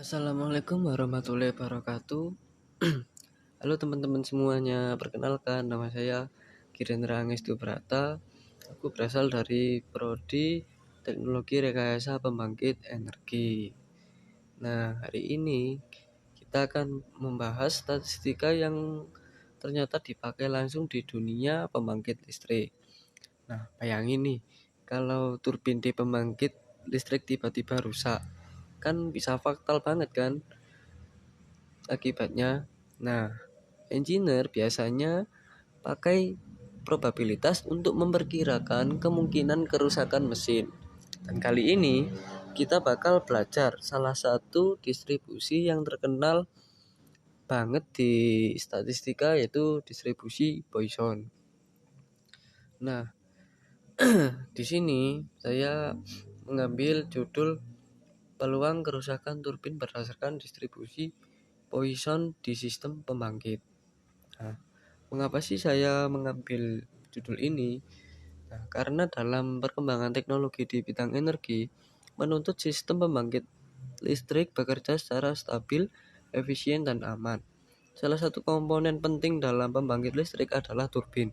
Assalamualaikum warahmatullahi wabarakatuh. Halo teman-teman semuanya, perkenalkan nama saya Kirendra Angestu Brata. Aku berasal dari Prodi Teknologi Rekayasa Pembangkit Energi. Nah, hari ini kita akan membahas statistika yang ternyata dipakai langsung di dunia pembangkit listrik. Nah, bayangin nih, kalau turbin di pembangkit listrik tiba-tiba rusak, kan bisa fatal banget kan akibatnya. Nah, engineer biasanya pakai probabilitas untuk memperkirakan kemungkinan kerusakan mesin. Dan kali ini kita bakal belajar salah satu distribusi yang terkenal banget di statistika, yaitu distribusi Poisson. Nah, di sini saya mengambil judul peluang kerusakan turbin berdasarkan distribusi Poisson di sistem pembangkit. Nah, mengapa sih saya mengambil judul ini? Nah, karena dalam perkembangan teknologi di bidang energi menuntut sistem pembangkit listrik bekerja secara stabil, efisien, dan aman. Salah satu komponen penting dalam pembangkit listrik adalah turbin,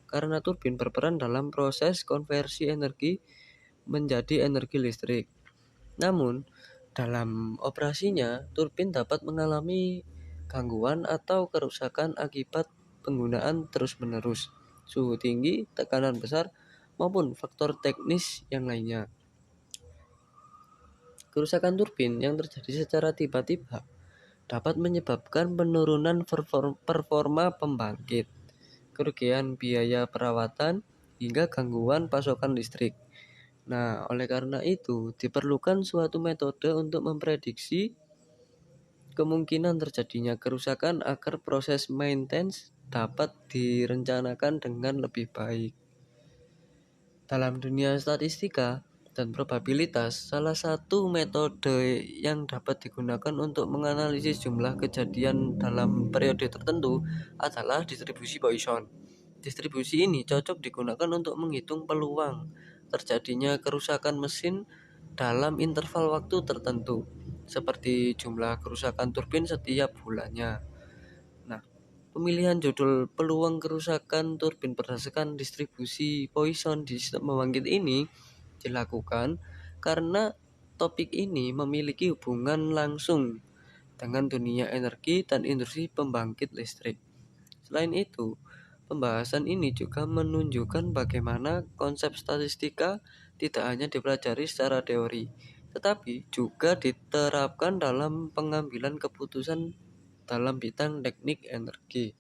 karena turbin berperan dalam proses konversi energi menjadi energi listrik. Namun, dalam operasinya, turbin dapat mengalami gangguan atau kerusakan akibat penggunaan terus-menerus, suhu tinggi, tekanan besar, maupun faktor teknis yang lainnya. Kerusakan turbin yang terjadi secara tiba-tiba dapat menyebabkan penurunan performa pembangkit, kerugian biaya perawatan, hingga gangguan pasokan listrik. Nah, oleh karena itu, diperlukan suatu metode untuk memprediksi kemungkinan terjadinya kerusakan agar proses maintenance dapat direncanakan dengan lebih baik. Dalam dunia statistika dan probabilitas, salah satu metode yang dapat digunakan untuk menganalisis jumlah kejadian dalam periode tertentu adalah distribusi Poisson. Distribusi ini cocok digunakan untuk menghitung peluang terjadinya kerusakan mesin dalam interval waktu tertentu, seperti jumlah kerusakan turbin setiap bulannya. Nah, pemilihan judul peluang kerusakan turbin berdasarkan distribusi Poisson di sistem pembangkit ini dilakukan karena topik ini memiliki hubungan langsung dengan dunia energi dan industri pembangkit listrik. Selain itu, pembahasan ini juga menunjukkan bagaimana konsep statistika tidak hanya dipelajari secara teori, tetapi juga diterapkan dalam pengambilan keputusan dalam bidang teknik energi.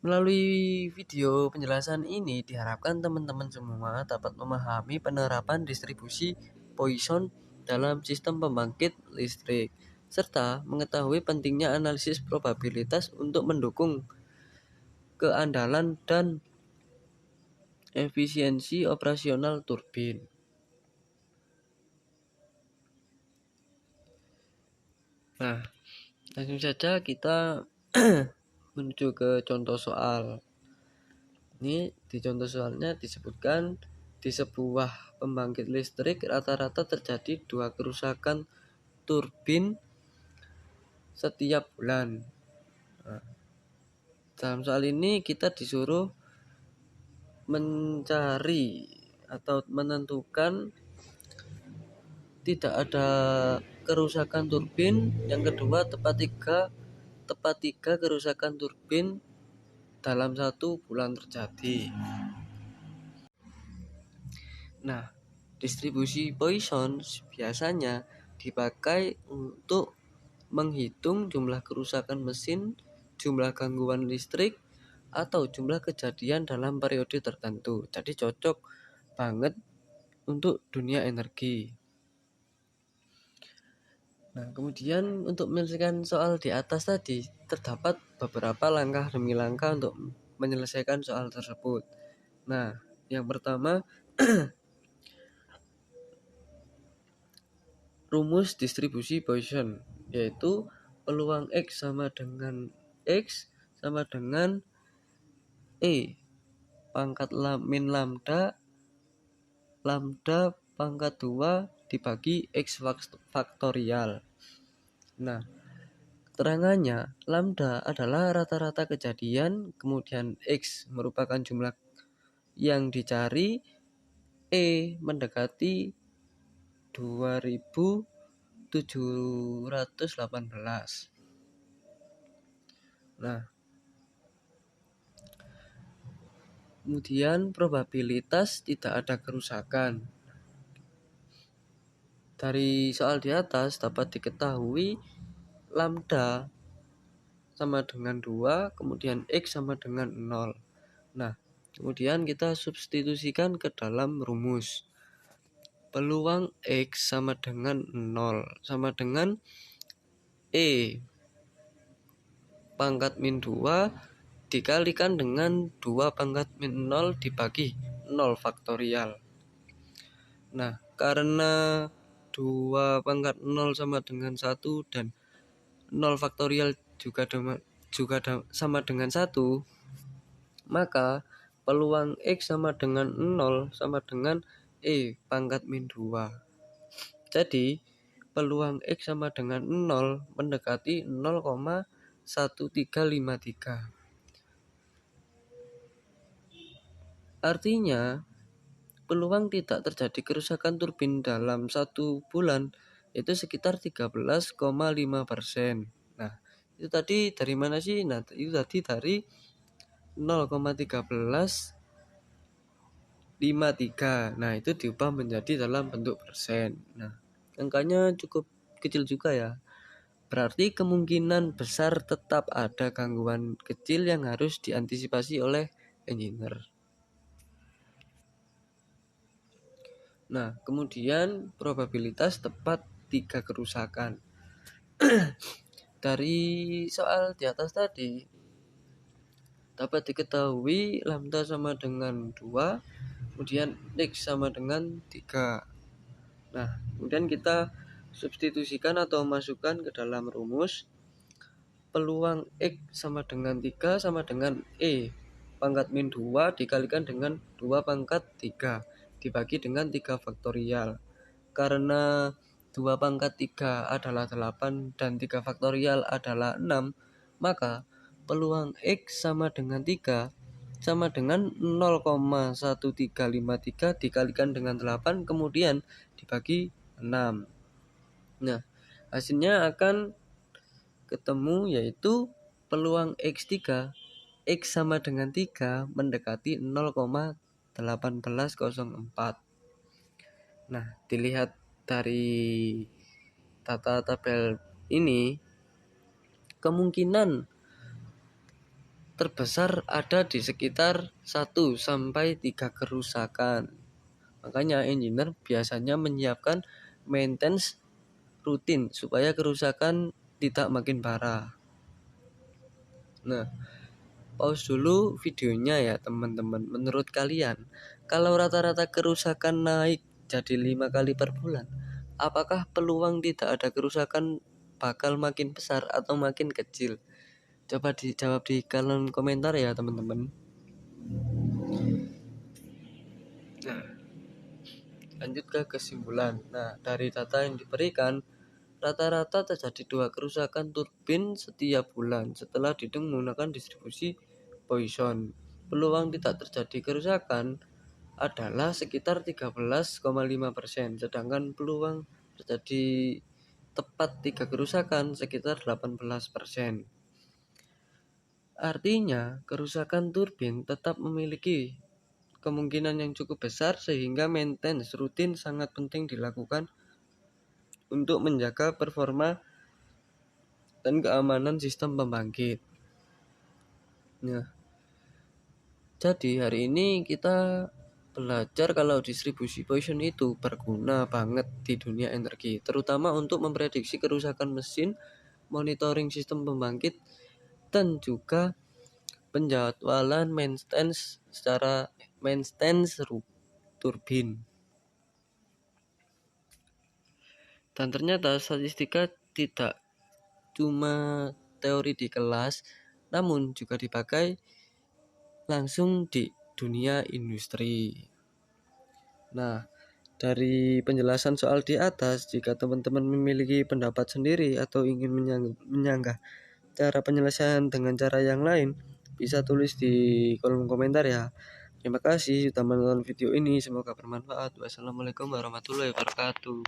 Melalui video penjelasan ini diharapkan teman-teman semua dapat memahami penerapan distribusi Poisson dalam sistem pembangkit listrik, serta mengetahui pentingnya analisis probabilitas untuk mendukung keandalan dan efisiensi operasional turbin. Nah, langsung saja kita menuju ke contoh soal. Ini di contoh soalnya disebutkan di sebuah pembangkit listrik rata-rata terjadi 2 kerusakan turbin setiap bulan. Nah, dalam soal ini kita disuruh mencari atau menentukan tidak ada kerusakan turbin. Yang kedua, tepat tiga kerusakan turbin dalam 1 bulan terjadi. Nah, distribusi Poisson biasanya dipakai untuk menghitung jumlah kerusakan mesin, jumlah gangguan listrik, atau jumlah kejadian dalam periode tertentu. Jadi cocok banget untuk dunia energi. Nah, kemudian untuk menyelesaikan soal di atas tadi, terdapat beberapa langkah demi langkah untuk menyelesaikan soal tersebut. Nah, yang pertama, rumus distribusi Poisson, yaitu peluang X sama dengan X sama dengan E pangkat min lambda pangkat 2 dibagi X faktorial. Nah, keterangannya lambda adalah rata-rata kejadian, kemudian X merupakan jumlah yang dicari, E mendekati 2718. Nah, kemudian probabilitas tidak ada kerusakan. Dari soal di atas dapat diketahui lambda sama dengan 2, kemudian X sama dengan 0. Nah, kemudian kita substitusikan ke dalam rumus. Peluang X sama dengan 0 sama dengan E pangkat min 2 dikalikan dengan 2 pangkat min 0 dibagi 0 faktorial. Nah, karena 2 pangkat 0 sama dengan 1 dan 0 faktorial juga sama dengan 1, maka peluang X sama dengan 0 sama dengan E pangkat min 2. Jadi, peluang X sama dengan 0 mendekati 0,1353. Artinya, peluang tidak terjadi kerusakan turbin dalam 1 bulan itu sekitar 13,5%. Nah, itu tadi dari mana sih? Nah, itu tadi dari 0,1353. Nah, itu diubah menjadi dalam bentuk persen. Nah, angkanya cukup kecil juga ya. Berarti kemungkinan besar tetap ada gangguan kecil yang harus diantisipasi oleh engineer. Nah, kemudian probabilitas tepat 3 kerusakan. Dari soal di atas tadi dapat diketahui lambda sama dengan 2, kemudian X sama dengan 3. Nah, kemudian kita substitusikan atau masukkan ke dalam rumus. Peluang X sama dengan 3 sama dengan E pangkat min 2 dikalikan dengan 2 pangkat 3 dibagi dengan 3 faktorial. Karena 2 pangkat 3 adalah 8 dan 3 faktorial adalah 6, maka peluang X sama dengan 3 sama dengan 0,1353 dikalikan dengan 8 kemudian dibagi 6. Nah, hasilnya akan ketemu yaitu peluang X3 X sama dengan 3 mendekati 0,1804. Nah, dilihat dari tata tabel ini, kemungkinan terbesar ada di sekitar 1 sampai 3 kerusakan. Makanya engineer biasanya menyiapkan maintenance rutin supaya kerusakan tidak makin parah. Nah, pause dulu videonya ya teman-teman. Menurut kalian, kalau rata-rata kerusakan naik jadi 5 kali per bulan, apakah peluang tidak ada kerusakan bakal makin besar atau makin kecil? Coba dijawab di kolom komentar ya teman-teman. Nah, lanjut ke kesimpulan. Nah, dari data yang diberikan, rata-rata terjadi 2 kerusakan turbin setiap bulan setelah dihitung menggunakan distribusi Poisson. Peluang tidak terjadi kerusakan adalah sekitar 13,5%, sedangkan peluang terjadi tepat 3 kerusakan sekitar 18%. Artinya, kerusakan turbin tetap memiliki kemungkinan yang cukup besar sehingga maintenance rutin sangat penting dilakukan untuk menjaga performa dan keamanan sistem pembangkit. Nah, jadi hari ini kita belajar kalau distribusi Poisson itu berguna banget di dunia energi, terutama untuk memprediksi kerusakan mesin, monitoring sistem pembangkit, dan juga penjadwalan maintenance turbin. Dan ternyata statistika tidak cuma teori di kelas, namun juga dipakai langsung di dunia industri. Nah, Dari penjelasan soal di atas, jika teman-teman memiliki pendapat sendiri atau ingin menyanggah cara penyelesaian dengan cara yang lain, bisa tulis di kolom komentar ya. Terima kasih sudah menonton video ini, semoga bermanfaat. Wassalamualaikum warahmatullahi wabarakatuh.